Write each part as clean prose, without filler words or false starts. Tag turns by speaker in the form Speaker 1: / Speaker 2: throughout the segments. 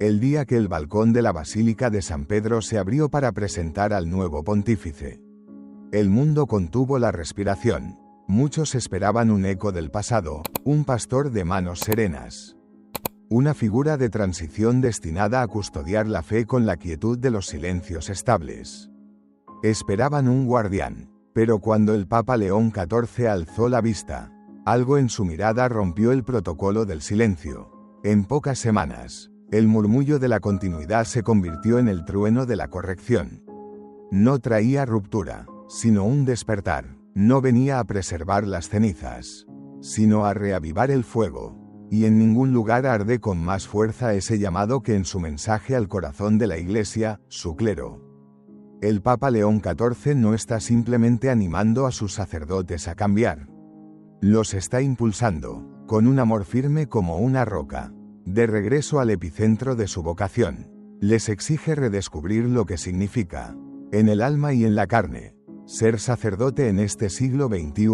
Speaker 1: el día que el balcón de la Basílica de San Pedro se abrió para presentar al nuevo pontífice. El mundo contuvo la respiración. Muchos esperaban un eco del pasado, un pastor de manos serenas. Una figura de transición destinada a custodiar la fe con la quietud de los silencios estables. Esperaban un guardián, pero cuando el Papa León XIV alzó la vista, algo en su mirada rompió el protocolo del silencio. En pocas semanas, el murmullo de la continuidad se convirtió en el trueno de la corrección. No traía ruptura, sino un despertar. No venía a preservar las cenizas, sino a reavivar el fuego. Y en ningún lugar arde con más fuerza ese llamado que en su mensaje al corazón de la Iglesia, su clero. El Papa León XIV no está simplemente animando a sus sacerdotes a cambiar. Los está impulsando, con un amor firme como una roca, de regreso al epicentro de su vocación. Les exige redescubrir lo que significa, en el alma y en la carne, ser sacerdote en este siglo XXI.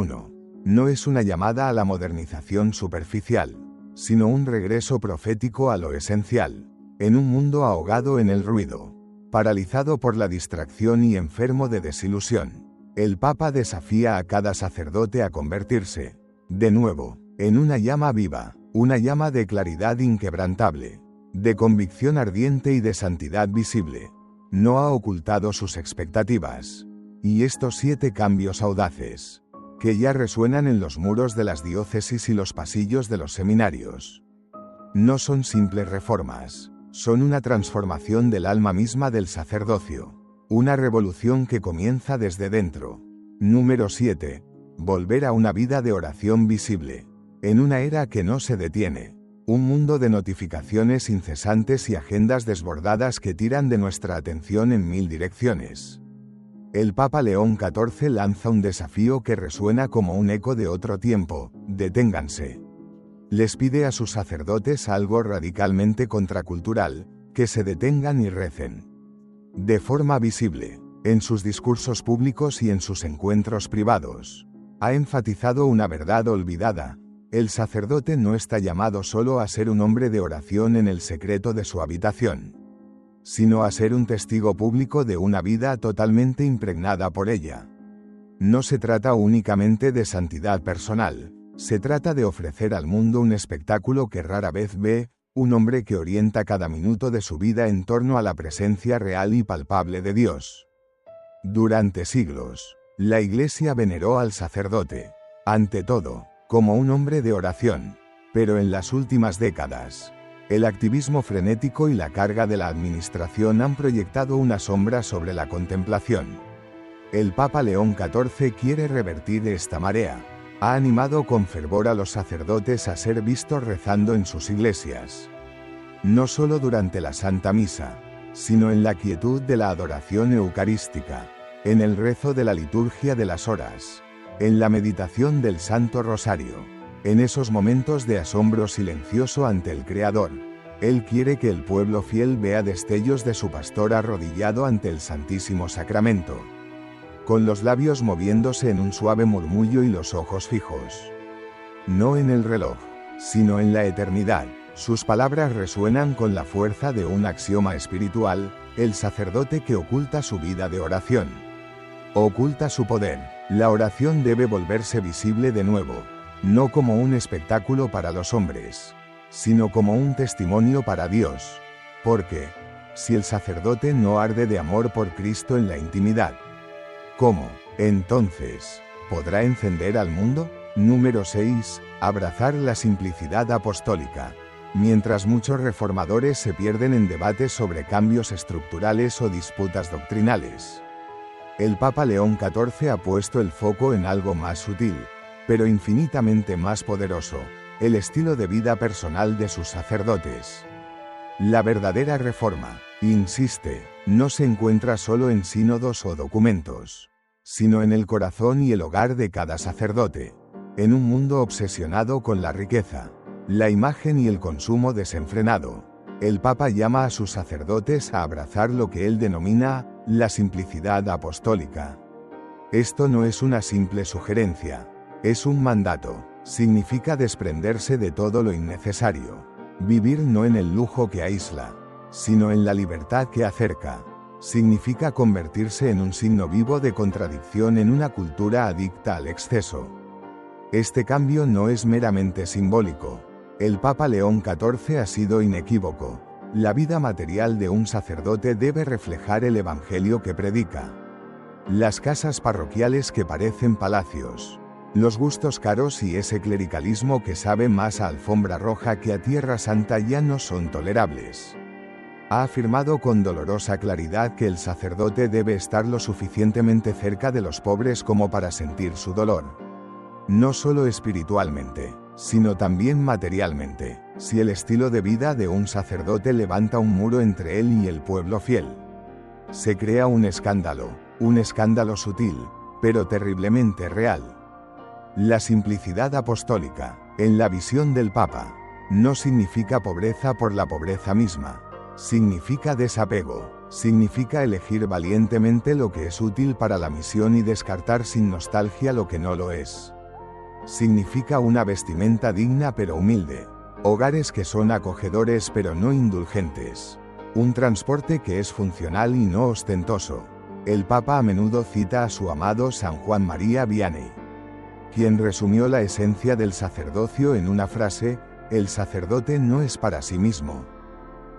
Speaker 1: No es una llamada a la modernización superficial, sino un regreso profético a lo esencial, en un mundo ahogado en el ruido, paralizado por la distracción y enfermo de desilusión. El Papa desafía a cada sacerdote a convertirse, de nuevo, en una llama viva, una llama de claridad inquebrantable, de convicción ardiente y de santidad visible. No ha ocultado sus expectativas. Y estos 7 cambios audaces, que ya resuenan en los muros de las diócesis y los pasillos de los seminarios, no son simples reformas, son una transformación del alma misma del sacerdocio, una revolución que comienza desde dentro. Número 7. Volver a una vida de oración visible, en una era que no se detiene, un mundo de notificaciones incesantes y agendas desbordadas que tiran de nuestra atención en 1000 direcciones. El Papa León XIV lanza un desafío que resuena como un eco de otro tiempo: deténganse. Les pide a sus sacerdotes algo radicalmente contracultural: que se detengan y recen. De forma visible, en sus discursos públicos y en sus encuentros privados, ha enfatizado una verdad olvidada: el sacerdote no está llamado solo a ser un hombre de oración en el secreto de su habitación, sino a ser un testigo público de una vida totalmente impregnada por ella. No se trata únicamente de santidad personal, se trata de ofrecer al mundo un espectáculo que rara vez ve, un hombre que orienta cada minuto de su vida en torno a la presencia real y palpable de Dios. Durante siglos, la Iglesia veneró al sacerdote, ante todo, como un hombre de oración, pero en las últimas décadas, el activismo frenético y la carga de la administración han proyectado una sombra sobre la contemplación. El Papa León XIV quiere revertir esta marea. Ha animado con fervor a los sacerdotes a ser vistos rezando en sus iglesias. No solo durante la Santa Misa, sino en la quietud de la adoración eucarística, en el rezo de la liturgia de las horas, en la meditación del Santo Rosario. En esos momentos de asombro silencioso ante el Creador, Él quiere que el pueblo fiel vea destellos de su pastor arrodillado ante el Santísimo Sacramento, con los labios moviéndose en un suave murmullo y los ojos fijos, no en el reloj, sino en la eternidad. Sus palabras resuenan con la fuerza de un axioma espiritual: el sacerdote que oculta su vida de oración, oculta su poder. La oración debe volverse visible de nuevo, no como un espectáculo para los hombres, sino como un testimonio para Dios. Porque, si el sacerdote no arde de amor por Cristo en la intimidad, ¿cómo, entonces, podrá encender al mundo? Número 6. Abrazar la simplicidad apostólica. Mientras muchos reformadores se pierden en debates sobre cambios estructurales o disputas doctrinales, el Papa León XIV ha puesto el foco en algo más sutil, pero infinitamente más poderoso: el estilo de vida personal de sus sacerdotes. La verdadera reforma, insiste, no se encuentra solo en sínodos o documentos, sino en el corazón y el hogar de cada sacerdote. En un mundo obsesionado con la riqueza, la imagen y el consumo desenfrenado, el Papa llama a sus sacerdotes a abrazar lo que él denomina la simplicidad apostólica. Esto no es una simple sugerencia, es un mandato. Significa desprenderse de todo lo innecesario, vivir no en el lujo que aísla, sino en la libertad que acerca. Significa convertirse en un signo vivo de contradicción en una cultura adicta al exceso. Este cambio no es meramente simbólico. El Papa León XIV ha sido inequívoco. La vida material de un sacerdote debe reflejar el evangelio que predica. Las casas parroquiales que parecen palacios. Los gustos caros y ese clericalismo que sabe más a alfombra roja que a tierra santa ya no son tolerables. Ha afirmado con dolorosa claridad que el sacerdote debe estar lo suficientemente cerca de los pobres como para sentir su dolor. No solo espiritualmente, sino también materialmente. Si el estilo de vida de un sacerdote levanta un muro entre él y el pueblo fiel, se crea un escándalo sutil, pero terriblemente real. La simplicidad apostólica, en la visión del Papa, no significa pobreza por la pobreza misma. Significa desapego, significa elegir valientemente lo que es útil para la misión y descartar sin nostalgia lo que no lo es. Significa una vestimenta digna pero humilde, hogares que son acogedores pero no indulgentes, un transporte que es funcional y no ostentoso. El Papa a menudo cita a su amado San Juan María Vianney, quien resumió la esencia del sacerdocio en una frase: el sacerdote no es para sí mismo.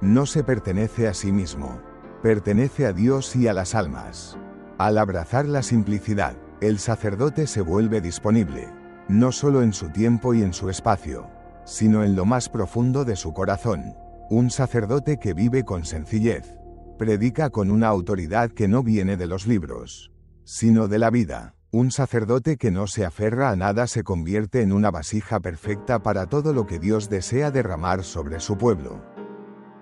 Speaker 1: No se pertenece a sí mismo, pertenece a Dios y a las almas. Al abrazar la simplicidad, el sacerdote se vuelve disponible, no solo en su tiempo y en su espacio, sino en lo más profundo de su corazón. Un sacerdote que vive con sencillez, predica con una autoridad que no viene de los libros, sino de la vida. Un sacerdote que no se aferra a nada se convierte en una vasija perfecta para todo lo que Dios desea derramar sobre su pueblo.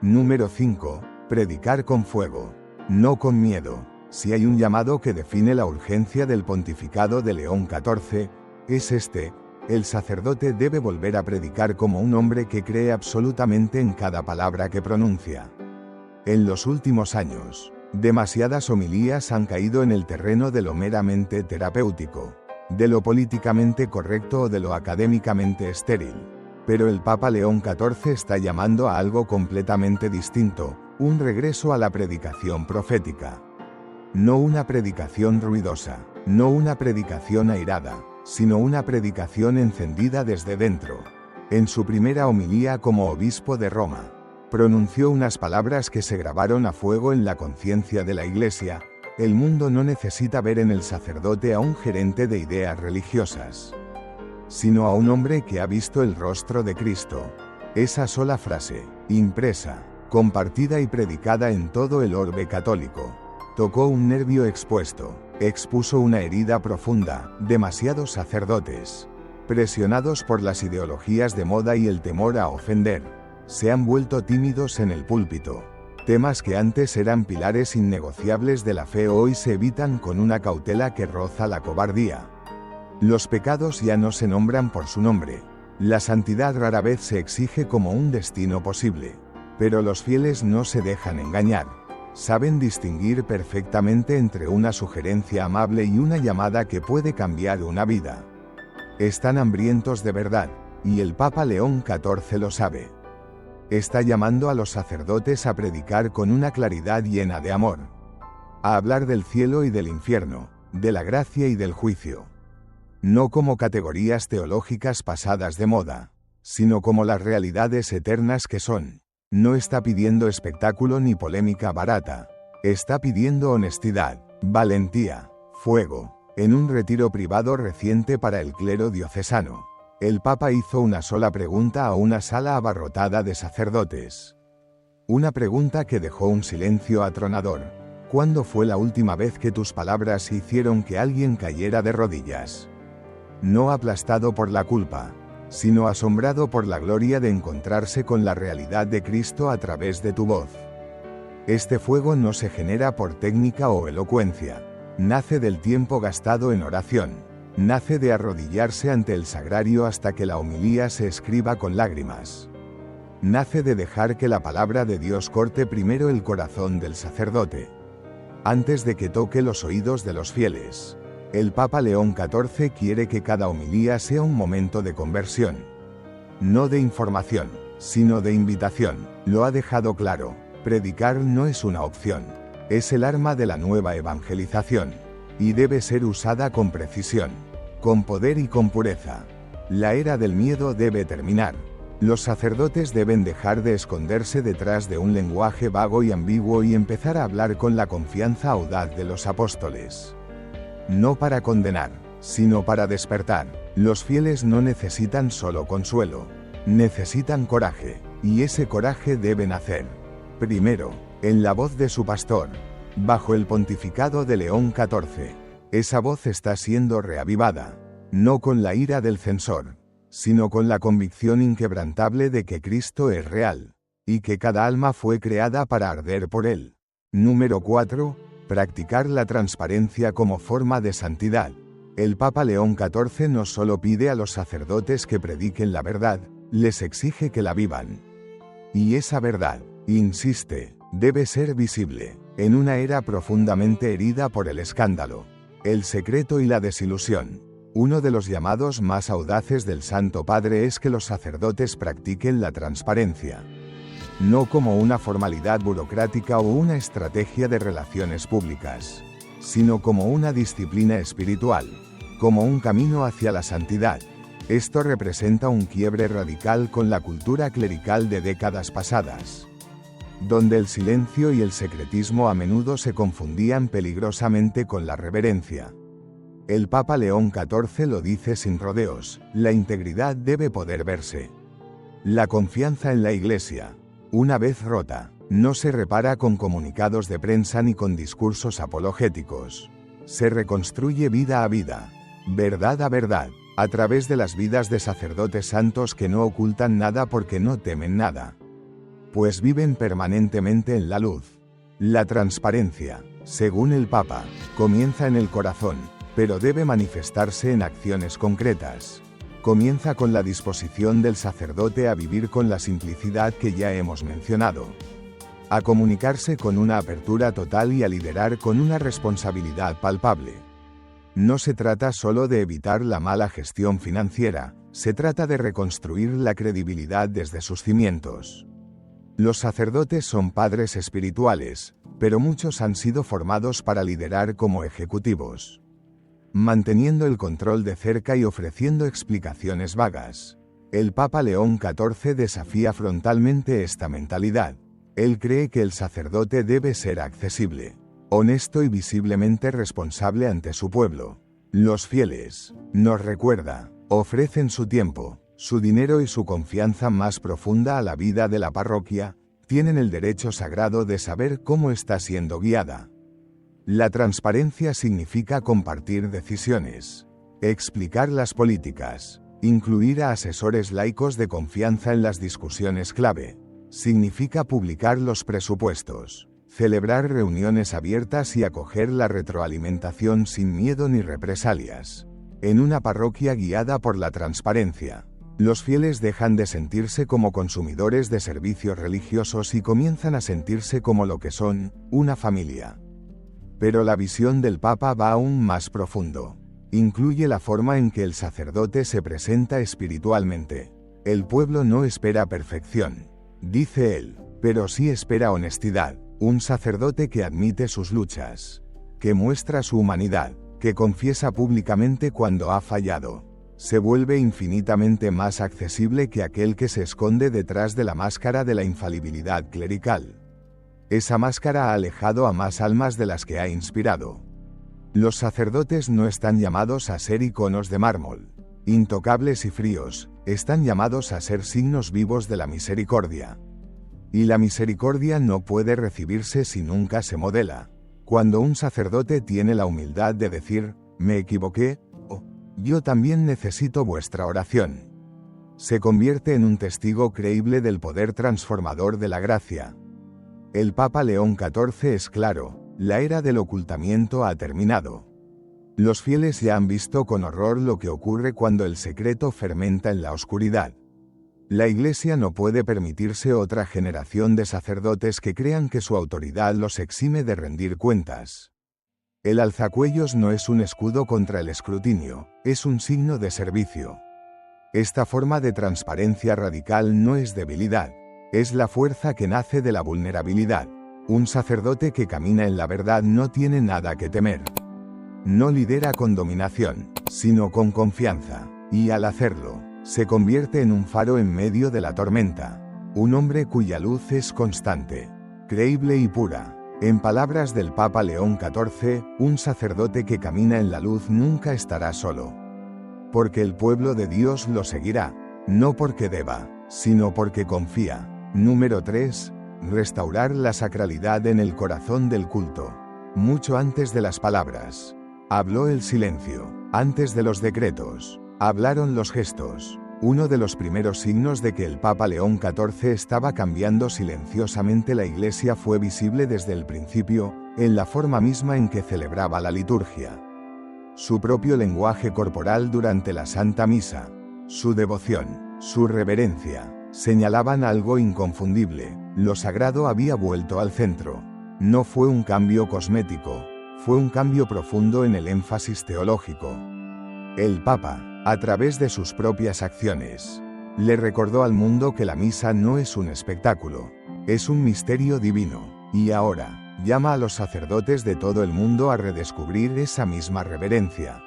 Speaker 1: Número 5. Predicar con fuego, no con miedo. Si hay un llamado que define la urgencia del pontificado de León XIV, es este: el sacerdote debe volver a predicar como un hombre que cree absolutamente en cada palabra que pronuncia. En los últimos años, demasiadas homilías han caído en el terreno de lo meramente terapéutico, de lo políticamente correcto o de lo académicamente estéril. Pero el Papa León XIV está llamando a algo completamente distinto: un regreso a la predicación profética. No una predicación ruidosa, no una predicación airada, sino una predicación encendida desde dentro. En su primera homilía como obispo de Roma, pronunció unas palabras que se grabaron a fuego en la conciencia de la Iglesia: el mundo no necesita ver en el sacerdote a un gerente de ideas religiosas, sino a un hombre que ha visto el rostro de Cristo. Esa sola frase, impresa, compartida y predicada en todo el orbe católico, tocó un nervio expuesto, expuso una herida profunda. Demasiados sacerdotes, presionados por las ideologías de moda y el temor a ofender, se han vuelto tímidos en el púlpito. Temas que antes eran pilares innegociables de la fe hoy se evitan con una cautela que roza la cobardía. Los pecados ya no se nombran por su nombre. La santidad rara vez se exige como un destino posible. Pero los fieles no se dejan engañar. Saben distinguir perfectamente entre una sugerencia amable y una llamada que puede cambiar una vida. Están hambrientos de verdad, y el Papa León XIV lo sabe. Está llamando a los sacerdotes a predicar con una claridad llena de amor, a hablar del cielo y del infierno, de la gracia y del juicio. No como categorías teológicas pasadas de moda, sino como las realidades eternas que son. No está pidiendo espectáculo ni polémica barata. Está pidiendo honestidad, valentía, fuego. En un retiro privado reciente para el clero diocesano, el Papa hizo una sola pregunta a una sala abarrotada de sacerdotes. Una pregunta que dejó un silencio atronador: ¿cuándo fue la última vez que tus palabras hicieron que alguien cayera de rodillas? No aplastado por la culpa, sino asombrado por la gloria de encontrarse con la realidad de Cristo a través de tu voz. Este fuego no se genera por técnica o elocuencia. Nace del tiempo gastado en oración. Nace de arrodillarse ante el sagrario hasta que la homilía se escriba con lágrimas. Nace de dejar que la palabra de Dios corte primero el corazón del sacerdote, antes de que toque los oídos de los fieles. El Papa León XIV quiere que cada homilía sea un momento de conversión. No de información, sino de invitación. Lo ha dejado claro: Predicar no es una opción. Es el arma de la nueva evangelización. Y debe ser usada con precisión, con poder y con pureza. La era del miedo debe terminar. Los sacerdotes deben dejar de esconderse detrás de un lenguaje vago y ambiguo y empezar a hablar con la confianza audaz de los apóstoles. No para condenar, sino para despertar. Los fieles no necesitan solo consuelo, necesitan coraje, y ese coraje debe nacer, primero, en la voz de su pastor, bajo el pontificado de León XIV. Esa voz está siendo reavivada, no con la ira del censor, sino con la convicción inquebrantable de que Cristo es real, y que cada alma fue creada para arder por él. Número 4. Practicar la transparencia como forma de santidad. El Papa León XIV no solo pide a los sacerdotes que prediquen la verdad, les exige que la vivan. Y esa verdad, insiste, debe ser visible, en una era profundamente herida por el escándalo, el secreto y la desilusión. Uno de los llamados más audaces del Santo Padre es que los sacerdotes practiquen la transparencia. No como una formalidad burocrática o una estrategia de relaciones públicas, sino como una disciplina espiritual, como un camino hacia la santidad. Esto representa un quiebre radical con la cultura clerical de décadas pasadas, donde el silencio y el secretismo a menudo se confundían peligrosamente con la reverencia. El Papa León XIV lo dice sin rodeos: la integridad debe poder verse. La confianza en la Iglesia, una vez rota, no se repara con comunicados de prensa ni con discursos apologéticos. Se reconstruye vida a vida, verdad a verdad, a través de las vidas de sacerdotes santos que no ocultan nada porque no temen nada, pues viven permanentemente en la luz. La transparencia, según el Papa, comienza en el corazón, pero debe manifestarse en acciones concretas. Comienza con la disposición del sacerdote a vivir con la simplicidad que ya hemos mencionado, a comunicarse con una apertura total y a liderar con una responsabilidad palpable. No se trata solo de evitar la mala gestión financiera, se trata de reconstruir la credibilidad desde sus cimientos. Los sacerdotes son padres espirituales, pero muchos han sido formados para liderar como ejecutivos, manteniendo el control de cerca y ofreciendo explicaciones vagas. El Papa León XIV desafía frontalmente esta mentalidad. Él cree que el sacerdote debe ser accesible, honesto y visiblemente responsable ante su pueblo. Los fieles, nos recuerda, ofrecen su tiempo, su dinero y su confianza más profunda a la vida de la parroquia, tienen el derecho sagrado de saber cómo está siendo guiada. La transparencia significa compartir decisiones, explicar las políticas, incluir a asesores laicos de confianza en las discusiones clave. Significa publicar los presupuestos, celebrar reuniones abiertas y acoger la retroalimentación sin miedo ni represalias. En una parroquia guiada por la transparencia, los fieles dejan de sentirse como consumidores de servicios religiosos y comienzan a sentirse como lo que son, una familia. Pero la visión del Papa va aún más profundo. Incluye la forma en que el sacerdote se presenta espiritualmente. El pueblo no espera perfección, dice él, pero sí espera honestidad. Un sacerdote que admite sus luchas, que muestra su humanidad, que confiesa públicamente cuando ha fallado, se vuelve infinitamente más accesible que aquel que se esconde detrás de la máscara de la infalibilidad clerical. Esa máscara ha alejado a más almas de las que ha inspirado. Los sacerdotes no están llamados a ser iconos de mármol, intocables y fríos, están llamados a ser signos vivos de la misericordia. Y la misericordia no puede recibirse si nunca se modela. Cuando un sacerdote tiene la humildad de decir, me equivoqué, o yo también necesito vuestra oración, se convierte en un testigo creíble del poder transformador de la gracia. El Papa León XIV es claro, la era del ocultamiento ha terminado. Los fieles ya han visto con horror lo que ocurre cuando el secreto fermenta en la oscuridad. La Iglesia no puede permitirse otra generación de sacerdotes que crean que su autoridad los exime de rendir cuentas. El alzacuellos no es un escudo contra el escrutinio, es un signo de servicio. Esta forma de transparencia radical no es debilidad, Es la fuerza que nace de la vulnerabilidad. Un sacerdote que camina en la verdad no tiene nada que temer. No lidera con dominación, sino con confianza, y al hacerlo, se convierte en un faro en medio de la tormenta. Un hombre cuya luz es constante, creíble y pura. En palabras del Papa León XIV, un sacerdote que camina en la luz nunca estará solo. Porque el pueblo de Dios lo seguirá, no porque deba, sino porque confía. Número 3. Restaurar la sacralidad en el corazón del culto. Mucho antes de las palabras, habló el silencio. Antes de los decretos, hablaron los gestos. Uno de los primeros signos de que el Papa León XIV estaba cambiando silenciosamente la Iglesia fue visible desde el principio, en la forma misma en que celebraba la liturgia. Su propio lenguaje corporal durante la Santa Misa, su devoción, su reverencia, señalaban algo inconfundible: lo sagrado había vuelto al centro. No fue un cambio cosmético, fue un cambio profundo en el énfasis teológico. El Papa, a través de sus propias acciones, le recordó al mundo que la misa no es un espectáculo, es un misterio divino, y ahora, llama a los sacerdotes de todo el mundo a redescubrir esa misma reverencia.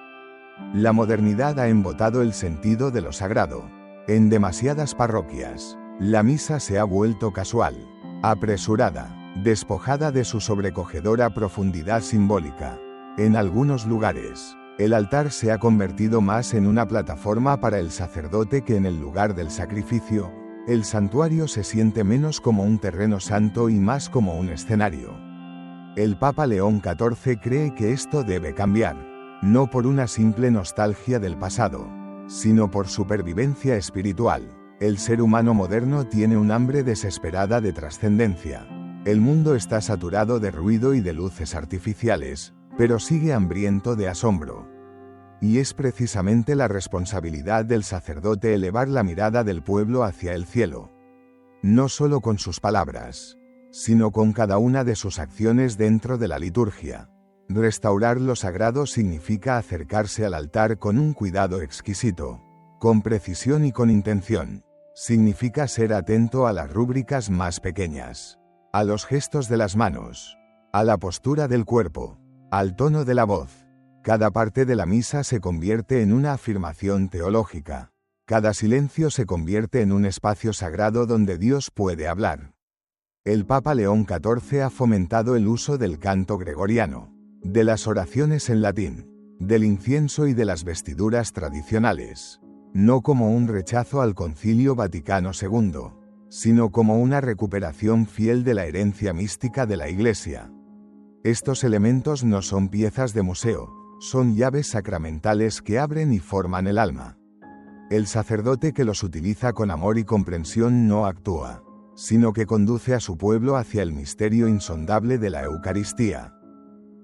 Speaker 1: La modernidad ha embotado el sentido de lo sagrado. En demasiadas parroquias, la misa se ha vuelto casual, apresurada, despojada de su sobrecogedora profundidad simbólica. En algunos lugares, el altar se ha convertido más en una plataforma para el sacerdote que en el lugar del sacrificio. El santuario se siente menos como un terreno santo y más como un escenario. El Papa León XIV cree que esto debe cambiar, no por una simple nostalgia del pasado, sino por supervivencia espiritual. El ser humano moderno tiene un hambre desesperada de trascendencia. El mundo está saturado de ruido y de luces artificiales, pero sigue hambriento de asombro. Y es precisamente la responsabilidad del sacerdote elevar la mirada del pueblo hacia el cielo. No solo con sus palabras, sino con cada una de sus acciones dentro de la liturgia. Restaurar lo sagrado significa acercarse al altar con un cuidado exquisito, con precisión y con intención. Significa ser atento a las rúbricas más pequeñas, a los gestos de las manos, a la postura del cuerpo, al tono de la voz. Cada parte de la misa se convierte en una afirmación teológica. Cada silencio se convierte en un espacio sagrado donde Dios puede hablar. El Papa León XIV ha fomentado el uso del canto gregoriano, de las oraciones en latín, del incienso y de las vestiduras tradicionales, no como un rechazo al Concilio Vaticano II, sino como una recuperación fiel de la herencia mística de la Iglesia. Estos elementos no son piezas de museo, son llaves sacramentales que abren y forman el alma. El sacerdote que los utiliza con amor y comprensión no actúa, sino que conduce a su pueblo hacia el misterio insondable de la Eucaristía,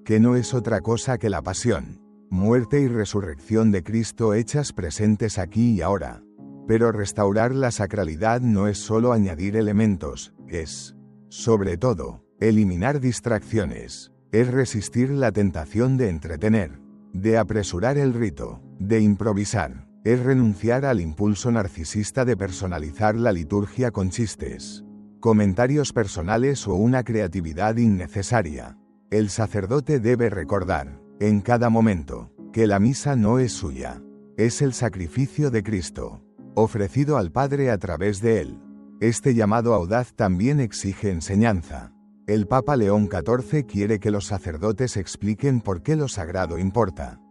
Speaker 1: que no es otra cosa que la pasión, muerte y resurrección de Cristo hechas presentes aquí y ahora. Pero restaurar la sacralidad no es solo añadir elementos, es, sobre todo, eliminar distracciones, es resistir la tentación de entretener, de apresurar el rito, de improvisar, es renunciar al impulso narcisista de personalizar la liturgia con chistes, comentarios personales o una creatividad innecesaria. El sacerdote debe recordar, en cada momento, que la misa no es suya, es el sacrificio de Cristo, ofrecido al Padre a través de él. Este llamado audaz también exige enseñanza. El Papa León XIV quiere que los sacerdotes expliquen por qué lo sagrado importa.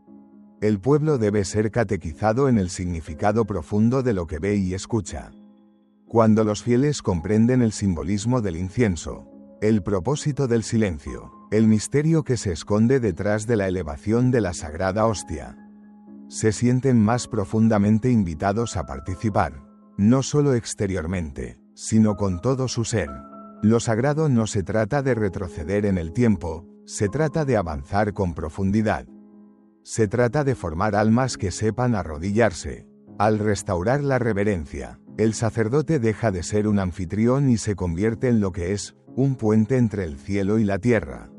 Speaker 1: El pueblo debe ser catequizado en el significado profundo de lo que ve y escucha. Cuando los fieles comprenden el simbolismo del incienso, el propósito del silencio, el misterio que se esconde detrás de la elevación de la sagrada hostia, se sienten más profundamente invitados a participar, no solo exteriormente, sino con todo su ser. Lo sagrado no se trata de retroceder en el tiempo, se trata de avanzar con profundidad. Se trata de formar almas que sepan arrodillarse. Al restaurar la reverencia, el sacerdote deja de ser un anfitrión y se convierte en lo que es, un puente entre el cielo y la tierra.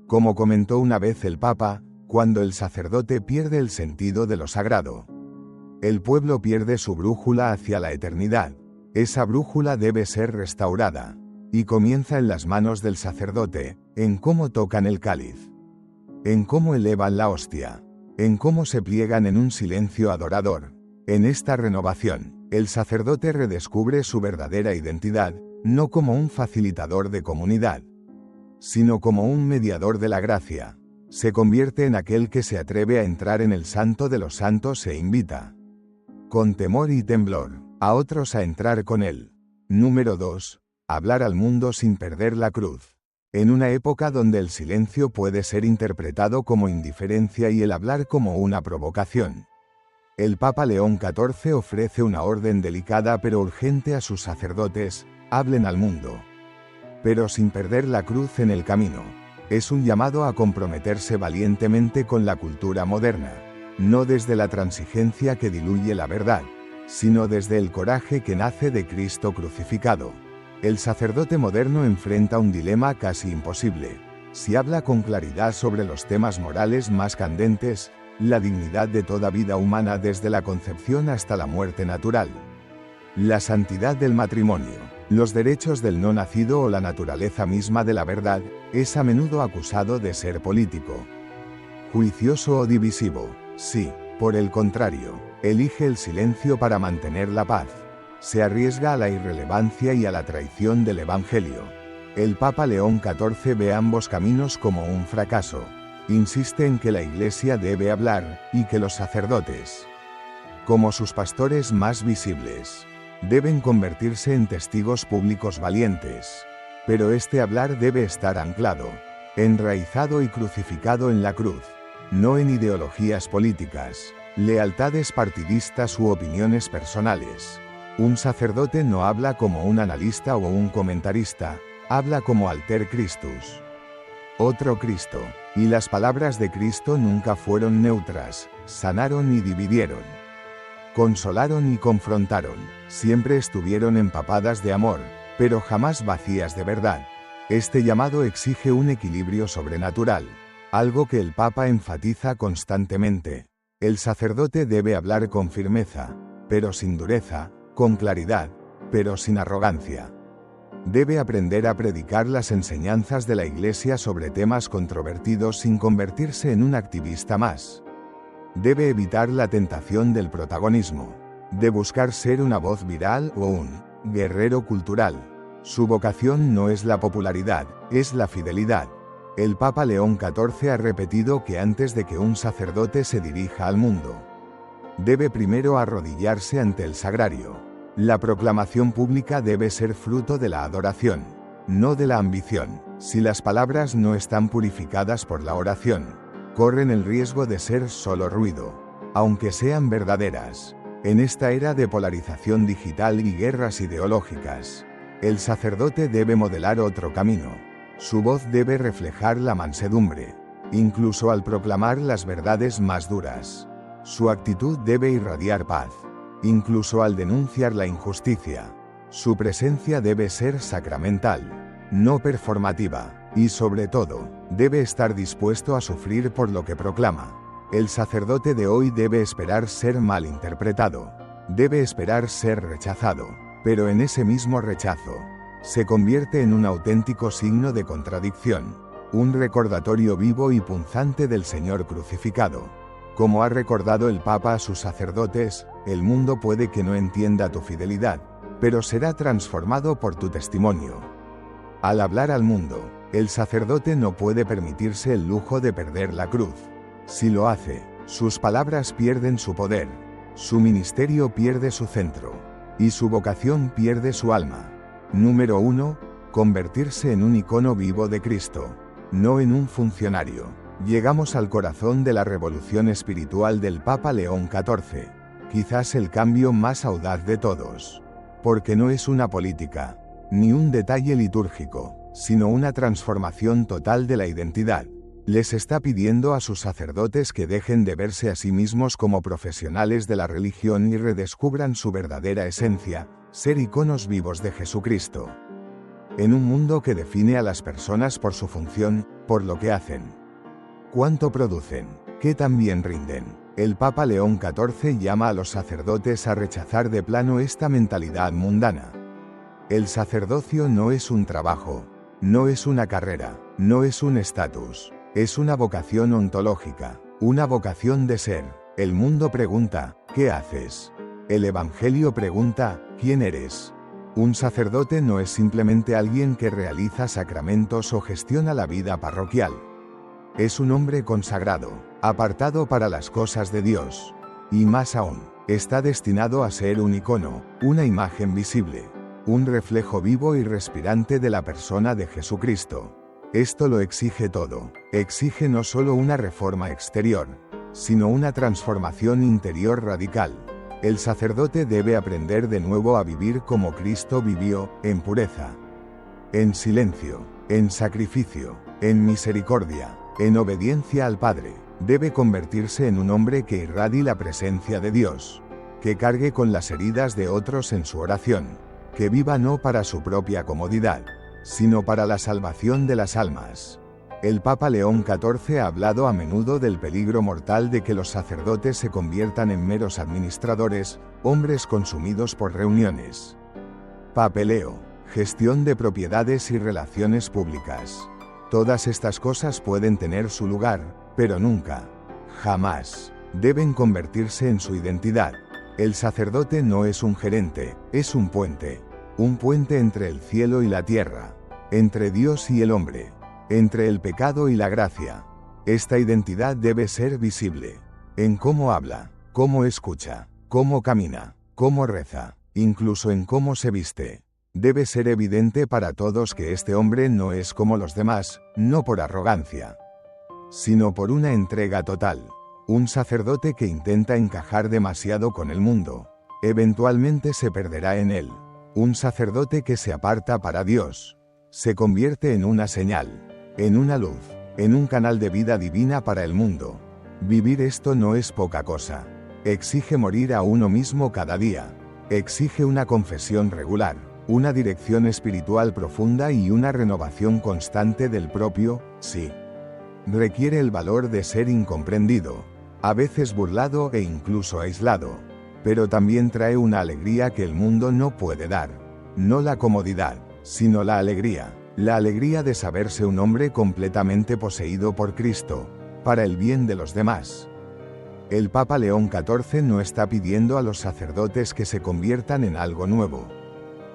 Speaker 1: Como comentó una vez el Papa, cuando el sacerdote pierde el sentido de lo sagrado, el pueblo pierde su brújula hacia la eternidad. Esa brújula debe ser restaurada. Y comienza en las manos del sacerdote, en cómo tocan el cáliz, en cómo elevan la hostia, en cómo se pliegan en un silencio adorador. En esta renovación, el sacerdote redescubre su verdadera identidad, no como un facilitador de comunidad, sino como un mediador de la gracia. Se convierte en aquel que se atreve a entrar en el santo de los santos e invita, con temor y temblor, a otros a entrar con él. Número 2. Hablar al mundo sin perder la cruz. En una época donde el silencio puede ser interpretado como indiferencia y el hablar como una provocación, el Papa León XIV ofrece una orden delicada pero urgente a sus sacerdotes: hablen al mundo, pero sin perder la cruz en el camino. Es un llamado a comprometerse valientemente con la cultura moderna, no desde la transigencia que diluye la verdad, sino desde el coraje que nace de Cristo crucificado. El sacerdote moderno enfrenta un dilema casi imposible. Si habla con claridad sobre los temas morales más candentes, la dignidad de toda vida humana desde la concepción hasta la muerte natural, la santidad del matrimonio, los derechos del no nacido o la naturaleza misma de la verdad, es a menudo acusado de ser político, juicioso o divisivo. Si, por el contrario, elige el silencio para mantener la paz, se arriesga a la irrelevancia y a la traición del Evangelio. El Papa León XIV ve ambos caminos como un fracaso. Insiste en que la Iglesia debe hablar, y que los sacerdotes, como sus pastores más visibles, deben convertirse en testigos públicos valientes. Pero este hablar debe estar anclado, enraizado y crucificado en la cruz, no en ideologías políticas, lealtades partidistas u opiniones personales. Un sacerdote no habla como un analista o un comentarista, habla como alter Christus, otro Cristo. Y las palabras de Cristo nunca fueron neutras, sanaron y dividieron, consolaron y confrontaron, siempre estuvieron empapadas de amor, pero jamás vacías de verdad. Este llamado exige un equilibrio sobrenatural, algo que el Papa enfatiza constantemente. El sacerdote debe hablar con firmeza, pero sin dureza, con claridad, pero sin arrogancia. Debe aprender a predicar las enseñanzas de la Iglesia sobre temas controvertidos sin convertirse en un activista más. Debe evitar la tentación del protagonismo, de buscar ser una voz viral o un guerrero cultural. Su vocación no es la popularidad, es la fidelidad. El Papa León XIV ha repetido que antes de que un sacerdote se dirija al mundo, debe primero arrodillarse ante el sagrario. La proclamación pública debe ser fruto de la adoración, no de la ambición. Si las palabras no están purificadas por la oración, corren el riesgo de ser solo ruido, aunque sean verdaderas. En esta era de polarización digital y guerras ideológicas, el sacerdote debe modelar otro camino. Su voz debe reflejar la mansedumbre, incluso al proclamar las verdades más duras. Su actitud debe irradiar paz, incluso al denunciar la injusticia. Su presencia debe ser sacramental, no performativa, y sobre todo, debe estar dispuesto a sufrir por lo que proclama. El sacerdote de hoy debe esperar ser mal interpretado, debe esperar ser rechazado, pero en ese mismo rechazo, se convierte en un auténtico signo de contradicción, un recordatorio vivo y punzante del Señor crucificado. Como ha recordado el Papa a sus sacerdotes, el mundo puede que no entienda tu fidelidad, pero será transformado por tu testimonio. Al hablar al mundo, el sacerdote no puede permitirse el lujo de perder la cruz. Si lo hace, sus palabras pierden su poder, su ministerio pierde su centro, y su vocación pierde su alma. Número 1. Convertirse en un icono vivo de Cristo, no en un funcionario. Llegamos al corazón de la revolución espiritual del Papa León XIV, quizás el cambio más audaz de todos, porque no es una política, ni un detalle litúrgico, sino una transformación total de la identidad. Les está pidiendo a sus sacerdotes que dejen de verse a sí mismos como profesionales de la religión y redescubran su verdadera esencia, ser iconos vivos de Jesucristo. En un mundo que define a las personas por su función, por lo que hacen, cuánto producen, qué tan bien rinden, El Papa León XIV llama a los sacerdotes a rechazar de plano esta mentalidad mundana. El sacerdocio no es un trabajo, no es una carrera, no es un estatus, es una vocación ontológica, una vocación de ser. El mundo pregunta, ¿qué haces? El Evangelio pregunta, ¿quién eres? Un sacerdote no es simplemente alguien que realiza sacramentos o gestiona la vida parroquial. Es un hombre consagrado, apartado para las cosas de Dios. Y más aún, está destinado a ser un icono, una imagen visible, un reflejo vivo y respirante de la persona de Jesucristo. Esto lo exige todo. Exige no solo una reforma exterior, sino una transformación interior radical. El sacerdote debe aprender de nuevo a vivir como Cristo vivió, en pureza, en silencio, en sacrificio, en misericordia, en obediencia al Padre. Debe convertirse en un hombre que irradie la presencia de Dios, que cargue con las heridas de otros en su oración, que viva no para su propia comodidad, sino para la salvación de las almas. El Papa León XIV ha hablado a menudo del peligro mortal de que los sacerdotes se conviertan en meros administradores, hombres consumidos por reuniones, papeleo, gestión de propiedades y relaciones públicas. Todas estas cosas pueden tener su lugar, pero nunca, jamás, deben convertirse en su identidad. El sacerdote no es un gerente, es un puente entre el cielo y la tierra, entre Dios y el hombre, entre el pecado y la gracia. Esta identidad debe ser visible, en cómo habla, cómo escucha, cómo camina, cómo reza, incluso en cómo se viste. Debe ser evidente para todos que este hombre no es como los demás, no por arrogancia, sino por una entrega total. Un sacerdote que intenta encajar demasiado con el mundo, eventualmente se perderá en él. Un sacerdote que se aparta para Dios, se convierte en una señal, en una luz, en un canal de vida divina para el mundo. Vivir esto no es poca cosa. Exige morir a uno mismo cada día. Exige una confesión regular, una dirección espiritual profunda y una renovación constante del propio sí. Requiere el valor de ser incomprendido, a veces burlado e incluso aislado, pero también trae una alegría que el mundo no puede dar. No la comodidad, sino la alegría de saberse un hombre completamente poseído por Cristo, para el bien de los demás. El Papa León XIV no está pidiendo a los sacerdotes que se conviertan en algo nuevo.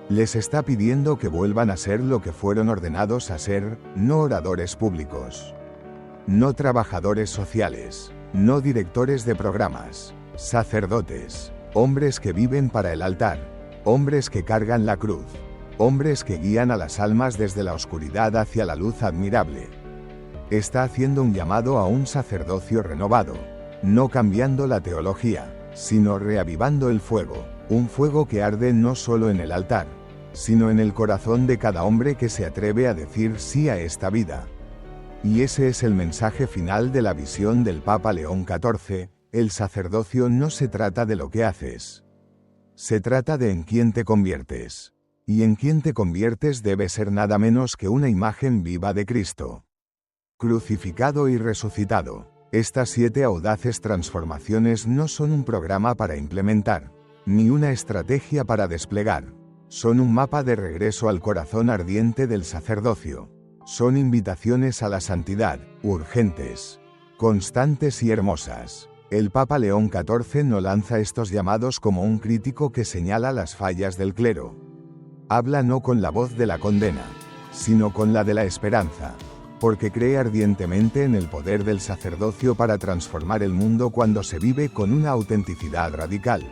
Speaker 1: Les está pidiendo que vuelvan a ser lo que fueron ordenados a ser, no oradores públicos, no trabajadores sociales, no directores de programas, sacerdotes, hombres que viven para el altar, hombres que cargan la cruz, hombres que guían a las almas desde la oscuridad hacia la luz admirable. Está haciendo un llamado a un sacerdocio renovado, no cambiando la teología, sino reavivando el fuego, un fuego que arde no solo en el altar, sino en el corazón de cada hombre que se atreve a decir sí a esta vida. Y ese es el mensaje final de la visión del Papa León XIV: el sacerdocio no se trata de lo que haces. Se trata de en quién te conviertes. Y en quién te conviertes debe ser nada menos que una imagen viva de Cristo, crucificado y resucitado. Estas 7 audaces transformaciones no son un programa para implementar, ni una estrategia para desplegar. Son un mapa de regreso al corazón ardiente del sacerdocio. Son invitaciones a la santidad, urgentes, constantes y hermosas. El Papa León XIV no lanza estos llamados como un crítico que señala las fallas del clero. Habla no con la voz de la condena, sino con la de la esperanza, porque cree ardientemente en el poder del sacerdocio para transformar el mundo cuando se vive con una autenticidad radical.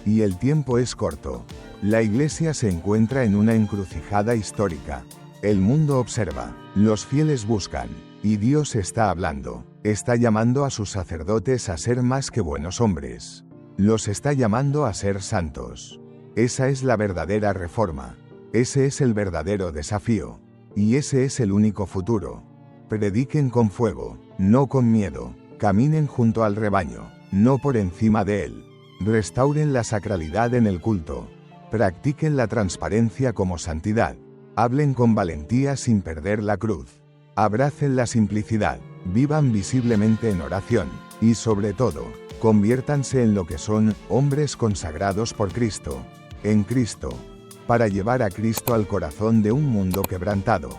Speaker 1: Y el tiempo es corto. La Iglesia se encuentra en una encrucijada histórica. El mundo observa, los fieles buscan, y Dios está hablando. Está llamando a sus sacerdotes a ser más que buenos hombres. Los está llamando a ser santos. Esa es la verdadera reforma. Ese es el verdadero desafío. Y ese es el único futuro. Prediquen con fuego, no con miedo. Caminen junto al rebaño, no por encima de él. Restauren la sacralidad en el culto. Practiquen la transparencia como santidad. Hablen con valentía sin perder la cruz. Abracen la simplicidad. Vivan visiblemente en oración. Y sobre todo, conviértanse en lo que son, hombres consagrados por Cristo, en Cristo, para llevar a Cristo al corazón de un mundo quebrantado.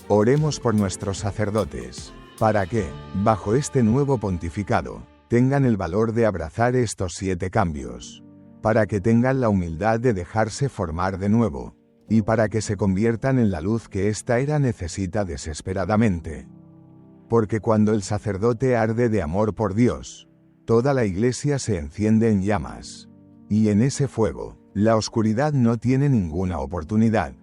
Speaker 1: Oremos por nuestros sacerdotes, para que, bajo este nuevo pontificado, tengan el valor de abrazar estos 7 cambios, para que tengan la humildad de dejarse formar de nuevo, y para que se conviertan en la luz que esta era necesita desesperadamente. Porque cuando el sacerdote arde de amor por Dios, toda la iglesia se enciende en llamas, y en ese fuego, la oscuridad no tiene ninguna oportunidad.